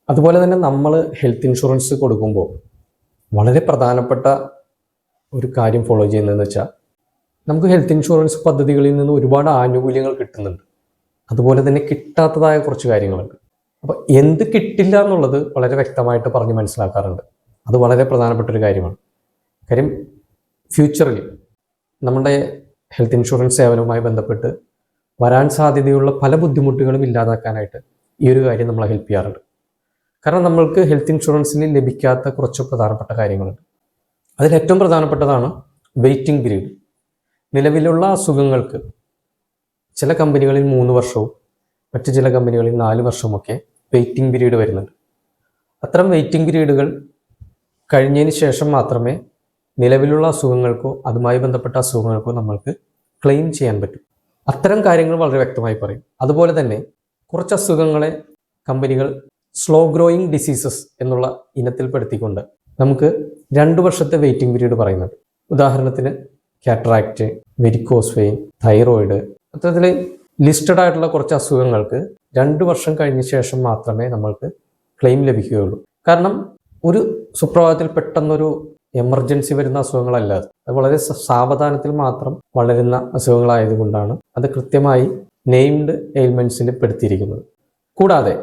അതുപോലെ തന്നെ നമ്മൾ ഹെൽത്ത് ഇൻഷുറൻസ് കൊടുക്കുമ്പോൾ വളരെ പ്രധാനപ്പെട്ട ഒരു കാര്യം ഫോളോ ചെയ്യുന്നതെന്ന് വെച്ചാൽ നമുക്ക് ഹെൽത്ത് ഇൻഷുറൻസ് പദ്ധതികളിൽ നിന്ന് ഒരുപാട് ആനുകൂല്യങ്ങൾ കിട്ടുന്നുണ്ട്. അതുപോലെ തന്നെ കിട്ടാത്തതായ കുറച്ച് കാര്യങ്ങളുണ്ട്. അപ്പോൾ എന്ത് കിട്ടില്ല എന്നുള്ളത് വളരെ വ്യക്തമായിട്ട് പറഞ്ഞ് മനസ്സിലാക്കാറുണ്ട്. അത് വളരെ പ്രധാനപ്പെട്ട ഒരു കാര്യമാണ്. കാര്യം ഫ്യൂച്ചറിൽ നമ്മുടെ ഹെൽത്ത് ഇൻഷുറൻസ് സേവനവുമായി ബന്ധപ്പെട്ട് വരാൻ സാധ്യതയുള്ള പല ബുദ്ധിമുട്ടുകളും ഇല്ലാതാക്കാനായിട്ട് ഈ ഒരു കാര്യം നമ്മളെ ഹെൽപ്പ് ചെയ്യാറുണ്ട്. കാരണം നമ്മൾക്ക് ഹെൽത്ത് ഇൻഷുറൻസിൽ ലഭിക്കാത്ത കുറച്ച് പ്രധാനപ്പെട്ട കാര്യങ്ങളുണ്ട്. അതിൽ ഏറ്റവും പ്രധാനപ്പെട്ടതാണ് വെയിറ്റിംഗ് പീരീഡ്. നിലവിലുള്ള അസുഖങ്ങൾക്ക് ചില കമ്പനികളിൽ 3 വർഷവും മറ്റ് ചില കമ്പനികളിൽ 4 വർഷവുമൊക്കെ വെയിറ്റിംഗ് പീരീഡ് വരുന്നുണ്ട്. അത്തരം വെയിറ്റിംഗ് പീരീഡുകൾ കഴിഞ്ഞതിന് ശേഷം മാത്രമേ നിലവിലുള്ള അസുഖങ്ങൾക്കോ അതുമായി ബന്ധപ്പെട്ട അസുഖങ്ങൾക്കോ നമ്മൾക്ക് ക്ലെയിം ചെയ്യാൻ പറ്റും. അത്തരം കാര്യങ്ങൾ വളരെ വ്യക്തമായി പറയും. അതുപോലെ തന്നെ കുറച്ച് അസുഖങ്ങളെ കമ്പനികൾ സ്ലോ ഗ്രോയിങ് ഡിസീസസ് എന്നുള്ള ഇനത്തിൽപ്പെടുത്തിക്കൊണ്ട് നമുക്ക് 2 വർഷത്തെ വെയിറ്റിംഗ് പീരീഡ് പറയുന്നുണ്ട്. ഉദാഹരണത്തിന് കാറ്ററാക്റ്റ്, വെരിക്കോസ് വെയിൻ, തൈറോയിഡ്, അത്തരത്തിൽ ലിസ്റ്റഡ് ആയിട്ടുള്ള കുറച്ച് അസുഖങ്ങൾക്ക് 2 വർഷം കഴിഞ്ഞ ശേഷം മാത്രമേ നമ്മൾക്ക് ക്ലെയിം ലഭിക്കുകയുള്ളൂ. കാരണം ഒരു സുപ്രഭാതത്തിൽ പെട്ടെന്നൊരു എമർജൻസി വരുന്ന അസുഖങ്ങളല്ല അത് വളരെ സാവധാനത്തിൽ മാത്രം വളരുന്ന അസുഖങ്ങളായതുകൊണ്ടാണ് അത് കൃത്യമായി നെയിംഡ് എയിൽമെൻറ്റ്സിൽ പെടുത്തിയിരിക്കുന്നത്. കൂടാതെ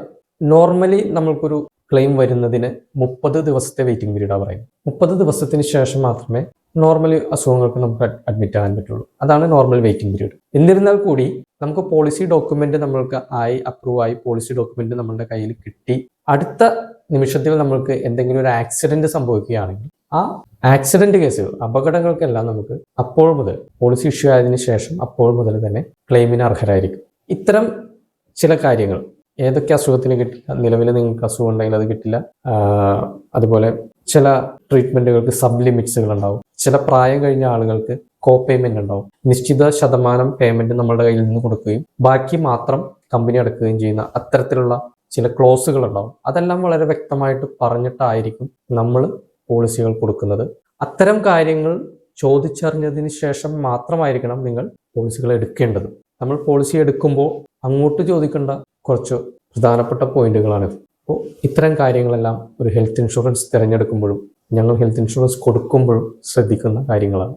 നോർമലി നമ്മൾക്കൊരു ക്ലെയിം വരുന്നതിന് 30 ദിവസത്തെ വെയിറ്റിംഗ് പീരീഡാണ് പറയുന്നത്. 30 ദിവസത്തിന് ശേഷം മാത്രമേ നോർമലി അസുഖങ്ങൾക്ക് നമുക്ക് അഡ്മിറ്റ് ആകാൻ പറ്റുള്ളൂ. അതാണ് നോർമൽ വെയിറ്റിംഗ് പീരീഡ്. എന്നിരുന്നാൽ കൂടി നമുക്ക് പോളിസി ഡോക്യുമെന്റ് നമ്മൾക്ക് അപ്രൂവ് ആയി പോളിസി ഡോക്യുമെന്റ് നമ്മുടെ കയ്യിൽ കിട്ടി അടുത്ത നിമിഷത്തിൽ നമ്മൾക്ക് എന്തെങ്കിലും ഒരു ആക്സിഡന്റ് സംഭവിക്കുകയാണെങ്കിൽ ആ ആക്സിഡന്റ് കേസുകൾ, അപകടങ്ങൾക്കെല്ലാം നമുക്ക് അപ്പോൾ മുതൽ പോളിസി ഇഷ്യൂ ആയതിനു ശേഷം അപ്പോൾ മുതൽ തന്നെ ക്ലെയിമിന് അർഹരായിരിക്കും. ഇത്തരം ചില കാര്യങ്ങൾ ഏതൊക്കെ അസുഖത്തിന് കിട്ടില്ല, നിലവിൽ നിങ്ങൾക്ക് അസുഖം ഉണ്ടെങ്കിൽ അത് കിട്ടില്ല. അതുപോലെ ചില ട്രീറ്റ്മെന്റുകൾക്ക് സബ് ലിമിറ്റ്സുകൾ ഉണ്ടാവും. ചില പ്രായം കഴിഞ്ഞ ആളുകൾക്ക് കോ പേയ്മെന്റ് ഉണ്ടാവും. നിശ്ചിത ശതമാനം പേയ്മെന്റ് നമ്മളുടെ കയ്യിൽ നിന്ന് കൊടുക്കുകയും ബാക്കി മാത്രം കമ്പനി അടക്കുകയും ചെയ്യുന്ന അത്തരത്തിലുള്ള ചില ക്ലോസുകൾ ഉണ്ടാവും. അതെല്ലാം വളരെ വ്യക്തമായിട്ട് പറഞ്ഞിട്ടായിരിക്കും നമ്മൾ പോളിസികൾ കൊടുക്കുന്നത്. അത്തരം കാര്യങ്ങൾ ചോദിച്ചറിഞ്ഞതിന് ശേഷം മാത്രമായിരിക്കണം നിങ്ങൾ പോളിസികൾ എടുക്കേണ്ടത്. നമ്മൾ പോളിസി എടുക്കുമ്പോൾ അങ്ങോട്ട് ചോദിക്കേണ്ട കുറച്ച് പ്രധാനപ്പെട്ട പോയിന്റുകളാണിത്. അപ്പോൾ ഇത്തരം കാര്യങ്ങളെല്ലാം ഒരു ഹെൽത്ത് ഇൻഷുറൻസ് തിരഞ്ഞെടുക്കുമ്പോഴും ഞങ്ങൾ ഹെൽത്ത് ഇൻഷുറൻസ് കൊടുക്കുമ്പോഴും ശ്രദ്ധിക്കുന്ന കാര്യങ്ങളാണ്.